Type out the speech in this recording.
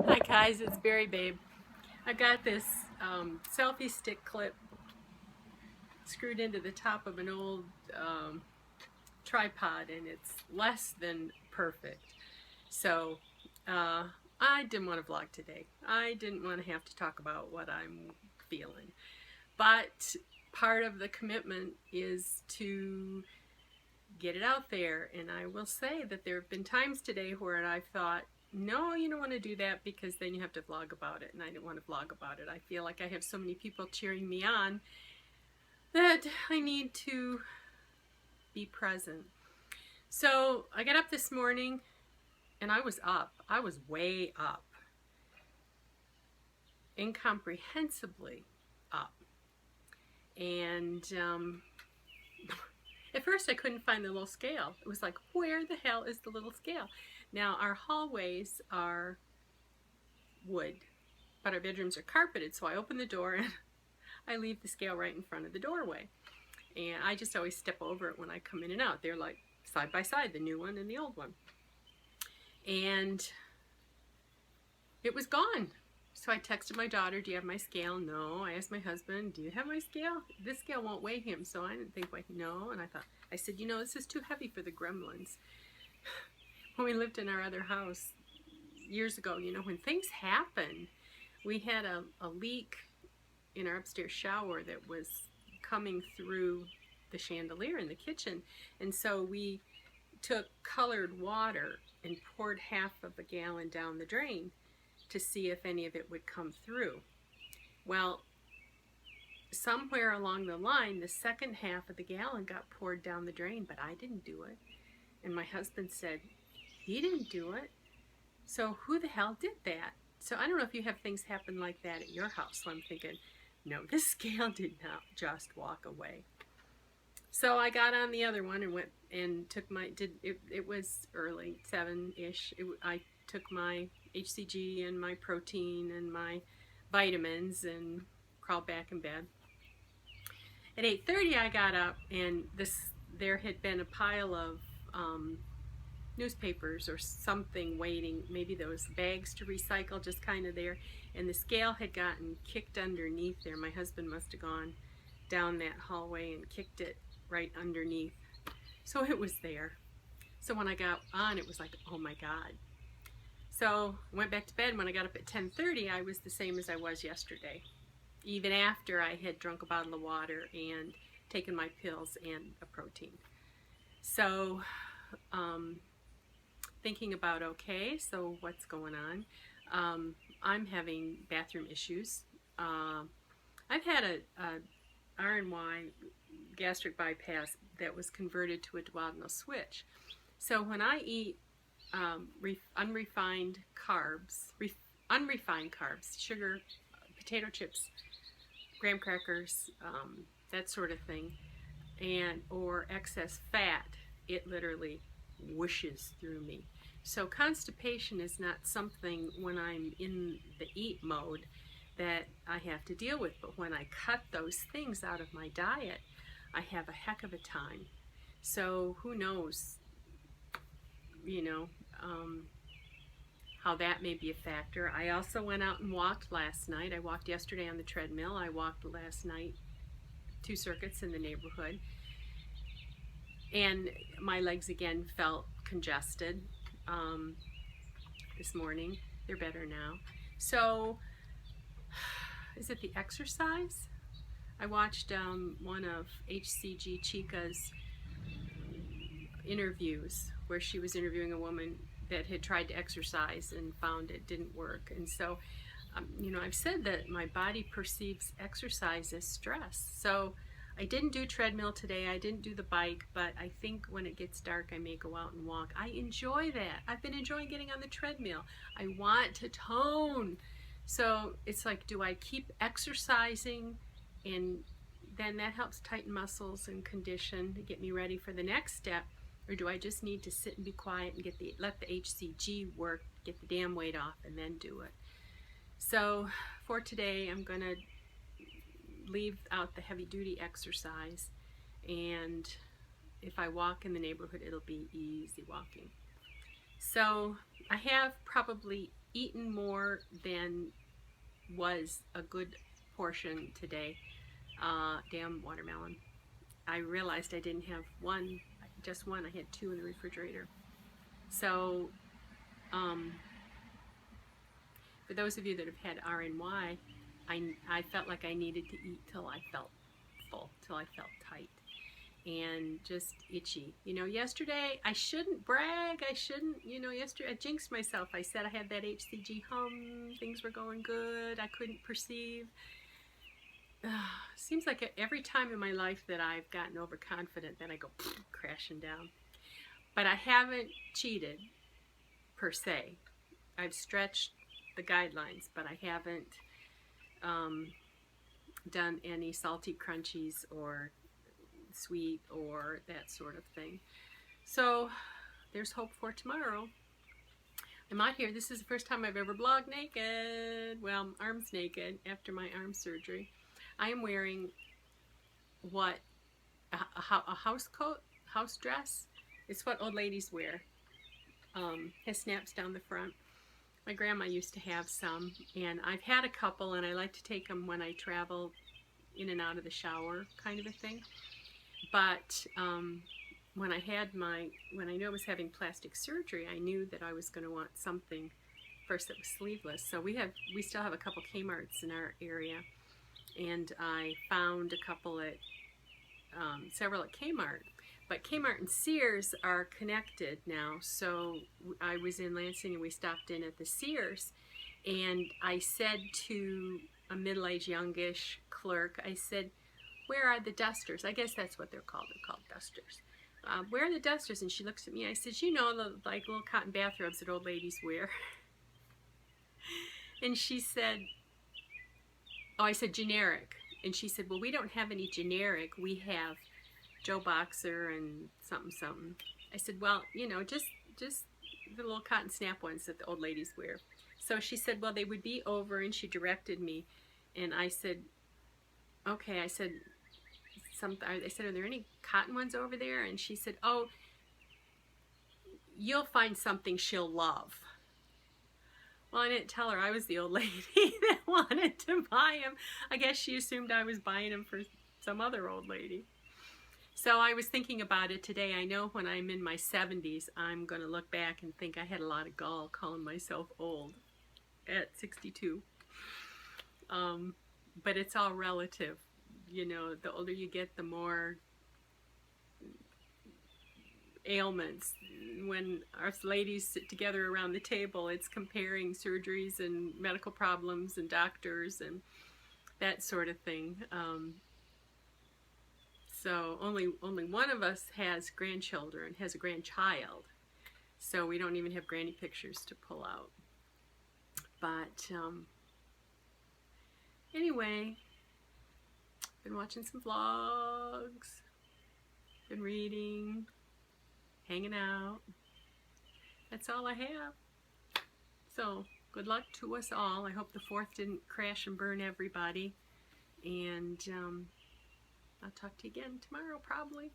Hi guys, it's Berry Babe. I got this selfie stick clip screwed into the top of an old tripod, and it's less than perfect. So I didn't want to vlog today. I didn't want to have to talk about what I'm feeling. But part of the commitment is to get it out there, and I will say that there have been times today where I've thought, no, you don't want to do that because then you have to vlog about it, and I didn't want to vlog about it. I feel like I have so many people cheering me on that I need to be present. So I got up this morning and I was up. I was way up. Incomprehensibly up. And at first I couldn't find the little scale. It was like, where the hell is the little scale? Now our hallways are wood, but our bedrooms are carpeted, so I open the door and I leave the scale right in front of the doorway. And I just always step over it when I come in and out. They're like side by side, the new one and the old one. And it was gone. So I texted my daughter, do you have my scale? No. I asked my husband, do you have my scale? This scale won't weigh him. So I didn't think, no. And I said, you know, this is too heavy for the gremlins. When we lived in our other house years ago, you know, when things happen, we had a leak in our upstairs shower that was coming through the chandelier in the kitchen. And so we took colored water and poured half of a gallon down the drain to see if any of it would come through. Well, somewhere along the line, the second half of the gallon got poured down the drain, but I didn't do it. And my husband said, he didn't do it. So who the hell did that? So I don't know if you have things happen like that at your house. So I'm thinking, no, this scale did not just walk away. So I got on the other one and went and took my, it was early, 7-ish. I took my HCG and my protein and my vitamins and crawled back in bed. At 8:30 I got up, and there had been a pile of newspapers or something waiting, maybe those bags to recycle just kind of there, and the scale had gotten kicked underneath there. My husband must have gone down that hallway and kicked it right underneath. So it was there. So when I got on, it was like, oh my God. So I went back to bed. When I got up at 10:30, I was the same as I was yesterday, even after I had drunk a bottle of water and taken my pills and a protein. So thinking about, okay, so what's going on? I'm having bathroom issues. I've had a RNY gastric bypass that was converted to a duodenal switch. So when I eat unrefined carbs, sugar, potato chips, graham crackers, that sort of thing, or excess fat, it literally whooshes through me. So constipation is not something when I'm in the eat mode that I have to deal with, but when I cut those things out of my diet, I have a heck of a time. So who knows, you know, how that may be a factor. I also went out and walked last night. I walked yesterday on the treadmill. I walked last night 2 circuits in the neighborhood. And my legs again felt congested this morning. They're better now. So, is it the exercise? I watched one of HCG Chica's interviews where she was interviewing a woman that had tried to exercise and found it didn't work. And so, you know, I've said that my body perceives exercise as stress. So I didn't do treadmill today. I didn't do the bike, but I think when it gets dark, I may go out and walk. I enjoy that. I've been enjoying getting on the treadmill. I want to tone. So it's like, do I keep exercising, and then that helps tighten muscles and condition to get me ready for the next step? Or do I just need to sit and be quiet and let the HCG work, get the damn weight off, and then do it? So for today, I'm going to leave out the heavy-duty exercise, and if I walk in the neighborhood, it'll be easy walking. So I have probably eaten more than was a good portion today. Damn watermelon. I realized I didn't have one, just one. I had two in the refrigerator. So, for those of you that have had RNY, I felt like I needed to eat till I felt full, till I felt tight and just itchy. You know, yesterday, I shouldn't brag, yesterday I jinxed myself. I said I had that HCG hum, things were going good, I couldn't perceive. Seems like every time in my life that I've gotten overconfident, then I go crashing down. But I haven't cheated, per se. I've stretched the guidelines, but I haven't done any salty crunchies or sweet or that sort of thing. So there's hope for tomorrow. I'm out here. This is the first time I've ever blogged naked. Well, arms naked after my arm surgery. I am wearing a house coat, house dress. It's what old ladies wear. Has snaps down the front. My grandma used to have some, and I've had a couple, and I like to take them when I travel in and out of the shower, kind of a thing. But when I knew I was having plastic surgery, I knew that I was going to want something first that was sleeveless. So we still have a couple Kmart's in our area, and I found a couple at several at Kmart. But Kmart and Sears are connected now, so I was in Lansing and we stopped in at the Sears, and I said to a middle-aged, youngish clerk, I said, "Where are the dusters?" I guess that's what they're called. They're called dusters. Where are the dusters? And she looks at me. I said, "You know, the like little cotton bathrobes that old ladies wear." And she said, "Oh," I said, "generic." And she said, "Well, we don't have any generic. We have Joe Boxer and something something." I said, "Well, you know, just the little cotton snap ones that the old ladies wear." So she said, "Well, they would be over," and she directed me. And I said, "Okay." I said, "Are there any cotton ones over there?" And she said, "Oh, you'll find something she'll love." Well, I didn't tell her I was the old lady that wanted to buy them. I guess she assumed I was buying them for some other old lady. So I was thinking about it today. I know when I'm in my 70s, I'm going to look back and think I had a lot of gall calling myself old at 62. But it's all relative. You know, the older you get, the more ailments. When us ladies sit together around the table, it's comparing surgeries and medical problems and doctors and that sort of thing. So only one of us has grandchildren, has a grandchild. So we don't even have granny pictures to pull out. But anyway, been watching some vlogs, been reading, hanging out. That's all I have. So good luck to us all. I hope the 4th didn't crash and burn everybody. And I'll talk to you again tomorrow, probably.